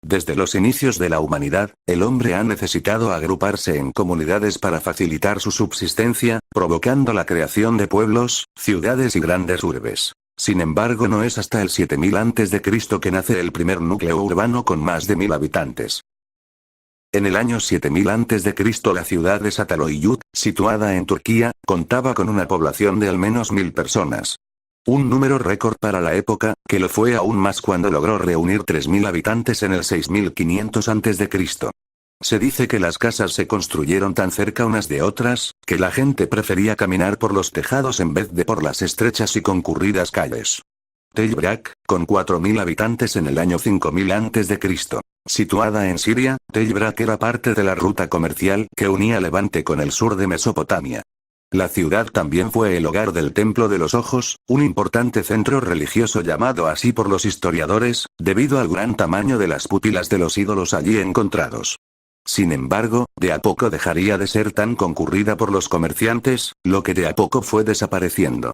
Desde los inicios de la humanidad, el hombre ha necesitado agruparse en comunidades para facilitar su subsistencia, provocando la creación de pueblos, ciudades y grandes urbes. Sin embargo, no es hasta el 7000 a.C. que nace el primer núcleo urbano con más de 1000 habitantes. En el año 7000 a.C. la ciudad de Çatalhöyük, situada en Turquía, contaba con una población de al menos 1000 personas. Un número récord para la época, que lo fue aún más cuando logró reunir 3000 habitantes en el 6500 a.C. Se dice que las casas se construyeron tan cerca unas de otras, que la gente prefería caminar por los tejados en vez de por las estrechas y concurridas calles. Tell-Brak, con 4000 habitantes en el año 5000 a.C. Situada en Siria, Tell-Brak era parte de la ruta comercial que unía Levante con el sur de Mesopotamia. La ciudad también fue el hogar del Templo de los Ojos, un importante centro religioso llamado así por los historiadores, debido al gran tamaño de las pupilas de los ídolos allí encontrados. Sin embargo, de a poco dejaría de ser tan concurrida por los comerciantes, lo que de a poco fue desapareciendo.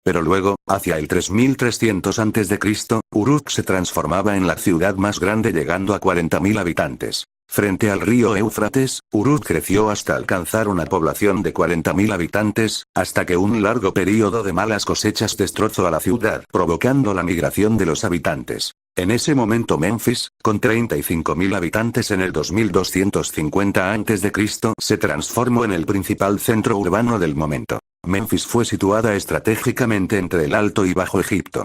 Pero luego, hacia el 3300 a.C., Uruk se transformaba en la ciudad más grande llegando a 40.000 habitantes. Frente al río Éufrates, Uruk creció hasta alcanzar una población de 40.000 habitantes, hasta que un largo período de malas cosechas destrozó a la ciudad, provocando la migración de los habitantes. En ese momento Menfis, con 35.000 habitantes en el 2250 a.C., se transformó en el principal centro urbano del momento. Menfis fue situada estratégicamente entre el Alto y Bajo Egipto.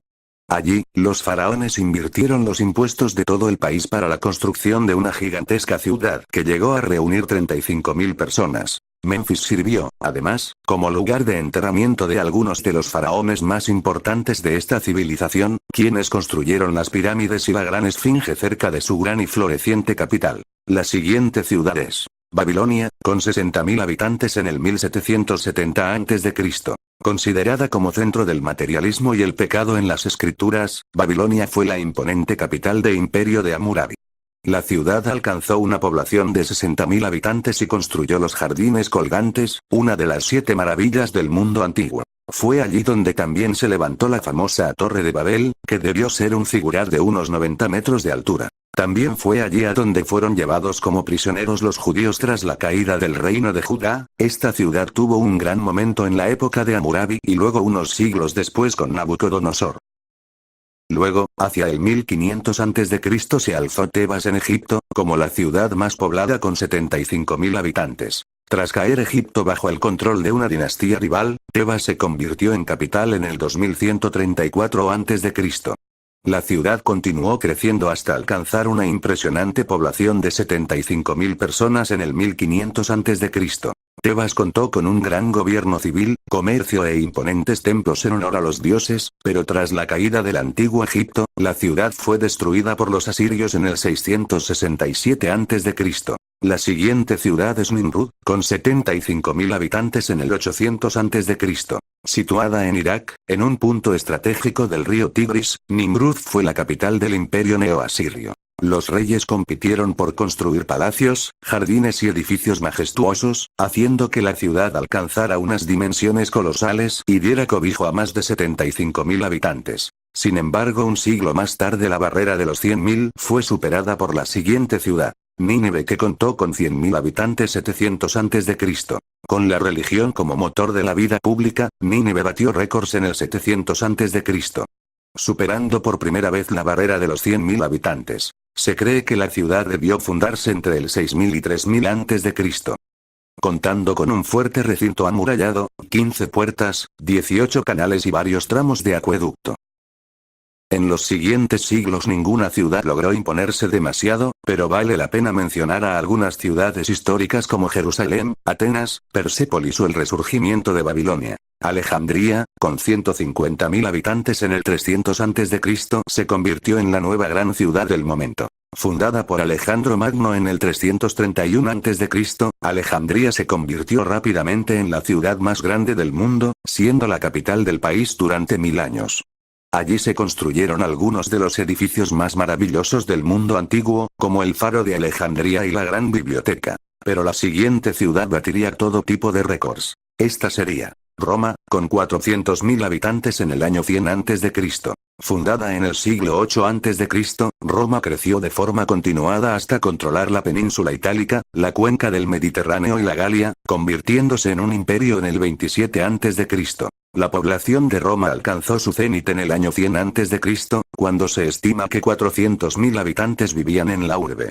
Allí, los faraones invirtieron los impuestos de todo el país para la construcción de una gigantesca ciudad que llegó a reunir 35.000 personas. Menfis sirvió, además, como lugar de enterramiento de algunos de los faraones más importantes de esta civilización, quienes construyeron las pirámides y la gran esfinge cerca de su gran y floreciente capital. La siguiente ciudad es Babilonia, con 60.000 habitantes en el 1770 a.C. Considerada como centro del materialismo y el pecado en las escrituras, Babilonia fue la imponente capital del imperio de Hammurabi. La ciudad alcanzó una población de 60.000 habitantes y construyó los jardines colgantes, una de las 7 maravillas del mundo antiguo. Fue allí donde también se levantó la famosa Torre de Babel, que debió ser un figurar de unos 90 metros de altura. También fue allí a donde fueron llevados como prisioneros los judíos tras la caída del reino de Judá. Esta ciudad tuvo un gran momento en la época de Hammurabi y luego unos siglos después con Nabucodonosor. Luego, hacia el 1500 a.C. se alzó Tebas en Egipto, como la ciudad más poblada con 75.000 habitantes. Tras caer Egipto bajo el control de una dinastía rival, Tebas se convirtió en capital en el 2134 a.C. La ciudad continuó creciendo hasta alcanzar una impresionante población de 75.000 personas en el 1500 a.C. Tebas contó con un gran gobierno civil, comercio e imponentes templos en honor a los dioses, pero tras la caída del antiguo Egipto, la ciudad fue destruida por los asirios en el 667 a.C. La siguiente ciudad es Nimrud, con 75.000 habitantes en el 800 a.C. Situada en Irak, en un punto estratégico del río Tigris, Nimrud fue la capital del imperio neoasirio. Los reyes compitieron por construir palacios, jardines y edificios majestuosos, haciendo que la ciudad alcanzara unas dimensiones colosales y diera cobijo a más de 75.000 habitantes. Sin embargo, un siglo más tarde la barrera de los 100.000 fue superada por la siguiente ciudad, Nínive, que contó con 100.000 habitantes 700 a.C. Con la religión como motor de la vida pública, Nínive batió récords en el 700 a.C. Superando por primera vez la barrera de los 100.000 habitantes. Se cree que la ciudad debió fundarse entre el 6.000 y 3.000 a.C. Contando con un fuerte recinto amurallado, 15 puertas, 18 canales y varios tramos de acueducto. En los siguientes siglos ninguna ciudad logró imponerse demasiado, pero vale la pena mencionar a algunas ciudades históricas como Jerusalén, Atenas, Persépolis o el resurgimiento de Babilonia. Alejandría, con 150.000 habitantes en el 300 a.C., se convirtió en la nueva gran ciudad del momento. Fundada por Alejandro Magno en el 331 a.C., Alejandría se convirtió rápidamente en la ciudad más grande del mundo, siendo la capital del país durante 1000 años. Allí se construyeron algunos de los edificios más maravillosos del mundo antiguo, como el Faro de Alejandría y la Gran Biblioteca. Pero la siguiente ciudad batiría todo tipo de récords. Esta sería Roma, con 400.000 habitantes en el año 100 a.C. Fundada en el siglo 8 a.C., Roma creció de forma continuada hasta controlar la península itálica, la cuenca del Mediterráneo y la Galia, convirtiéndose en un imperio en el 27 a.C. La población de Roma alcanzó su cenit en el año 100 a.C., cuando se estima que 400.000 habitantes vivían en la urbe.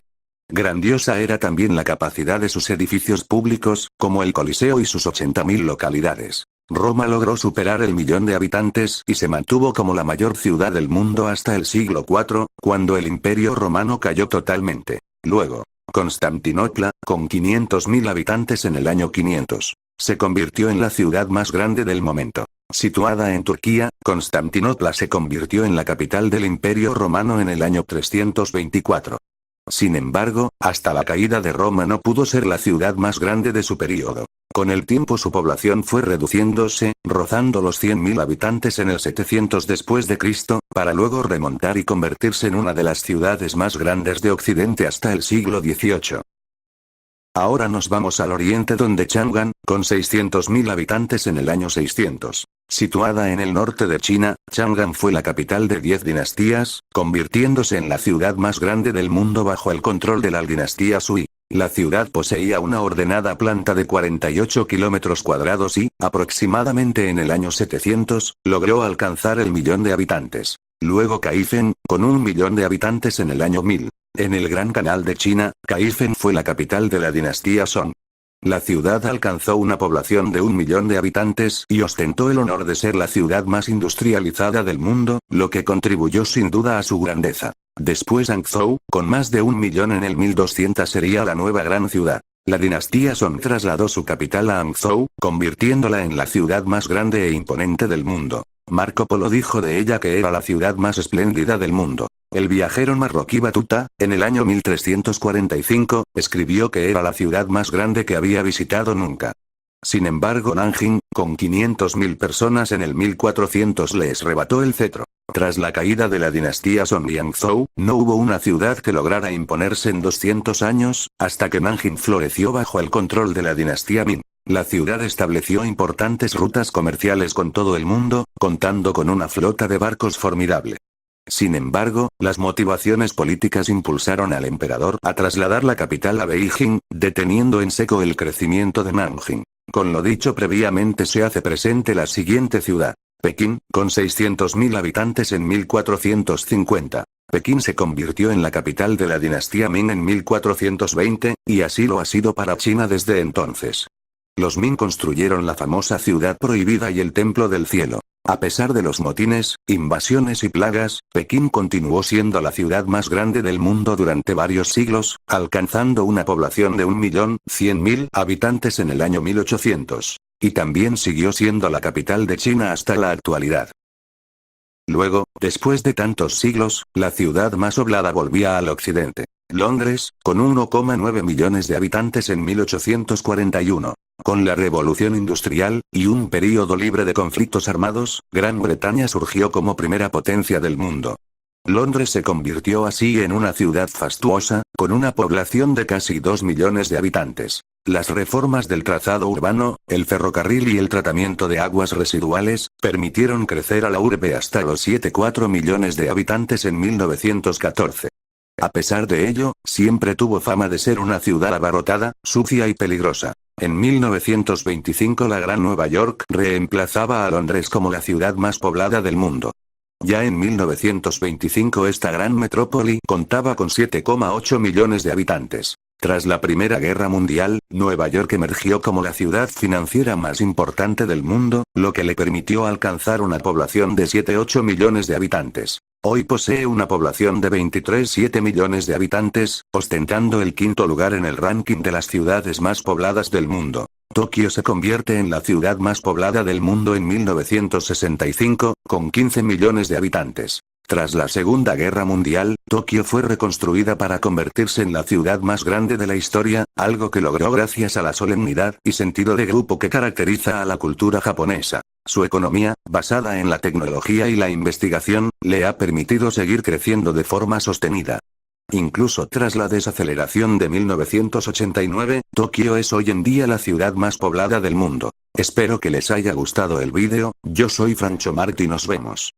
Grandiosa era también la capacidad de sus edificios públicos, como el Coliseo y sus 80.000 localidades. Roma logró superar el millón de habitantes y se mantuvo como la mayor ciudad del mundo hasta el siglo IV, cuando el Imperio Romano cayó totalmente. Luego, Constantinopla, con 500.000 habitantes en el año 500, se convirtió en la ciudad más grande del momento. Situada en Turquía, Constantinopla se convirtió en la capital del Imperio Romano en el año 324. Sin embargo, hasta la caída de Roma no pudo ser la ciudad más grande de su período. Con el tiempo su población fue reduciéndose, rozando los 100.000 habitantes en el 700 después de Cristo, para luego remontar y convertirse en una de las ciudades más grandes de Occidente hasta el siglo XVIII. Ahora nos vamos al oriente donde Chang'an, con 600.000 habitantes en el año 600. Situada en el norte de China, Chang'an fue la capital de 10 dinastías, convirtiéndose en la ciudad más grande del mundo bajo el control de la dinastía Sui. La ciudad poseía una ordenada planta de 48 kilómetros cuadrados y, aproximadamente en el año 700, logró alcanzar el millón de habitantes. Luego Caifen, con 1.000.000 de habitantes en el año 1000. En el Gran Canal de China, Caifen fue la capital de la dinastía Song. La ciudad alcanzó una población de 1.000.000 de habitantes y ostentó el honor de ser la ciudad más industrializada del mundo, lo que contribuyó sin duda a su grandeza. Después Hangzhou, con más de 1.000.000 en el 1200 sería la nueva gran ciudad. La dinastía Song trasladó su capital a Hangzhou, convirtiéndola en la ciudad más grande e imponente del mundo. Marco Polo dijo de ella que era la ciudad más espléndida del mundo. El viajero marroquí Batuta, en el año 1345, escribió que era la ciudad más grande que había visitado nunca. Sin embargo Nanjing, con 500.000 personas en el 1400 les arrebató el cetro. Tras la caída de la dinastía Song y Hangzhou, no hubo una ciudad que lograra imponerse en 200 años, hasta que Nanjing floreció bajo el control de la dinastía Ming. La ciudad estableció importantes rutas comerciales con todo el mundo, contando con una flota de barcos formidable. Sin embargo, las motivaciones políticas impulsaron al emperador a trasladar la capital a Beijing, deteniendo en seco el crecimiento de Nanjing. Con lo dicho previamente se hace presente la siguiente ciudad. Pekín, con 600.000 habitantes en 1450. Pekín se convirtió en la capital de la dinastía Ming en 1420, y así lo ha sido para China desde entonces. Los Ming construyeron la famosa ciudad prohibida y el templo del cielo. A pesar de los motines, invasiones y plagas, Pekín continuó siendo la ciudad más grande del mundo durante varios siglos, alcanzando una población de 1.100.000 habitantes en el año 1800. Y también siguió siendo la capital de China hasta la actualidad. Luego, después de tantos siglos, la ciudad más poblada volvía al occidente. Londres, con 1,9 millones de habitantes en 1841. Con la revolución industrial, y un período libre de conflictos armados, Gran Bretaña surgió como primera potencia del mundo. Londres se convirtió así en una ciudad fastuosa, con una población de casi 2 millones de habitantes. Las reformas del trazado urbano, el ferrocarril y el tratamiento de aguas residuales, permitieron crecer a la urbe hasta los 7,4 millones de habitantes en 1914. A pesar de ello, siempre tuvo fama de ser una ciudad abarrotada, sucia y peligrosa. En 1925 la Gran Nueva York reemplazaba a Londres como la ciudad más poblada del mundo. Ya en 1925 esta gran metrópoli contaba con 7,8 millones de habitantes. Tras la Primera Guerra Mundial, Nueva York emergió como la ciudad financiera más importante del mundo, lo que le permitió alcanzar una población de 7,8 millones de habitantes. Hoy posee una población de 23,7 millones de habitantes, ostentando el quinto lugar en el ranking de las ciudades más pobladas del mundo. Tokio se convierte en la ciudad más poblada del mundo en 1965, con 15 millones de habitantes. Tras la Segunda Guerra Mundial, Tokio fue reconstruida para convertirse en la ciudad más grande de la historia, algo que logró gracias a la solemnidad y sentido de grupo que caracteriza a la cultura japonesa. Su economía, basada en la tecnología y la investigación, le ha permitido seguir creciendo de forma sostenida. Incluso tras la desaceleración de 1989, Tokio es hoy en día la ciudad más poblada del mundo. Espero que les haya gustado el vídeo, yo soy Francho Mark y nos vemos.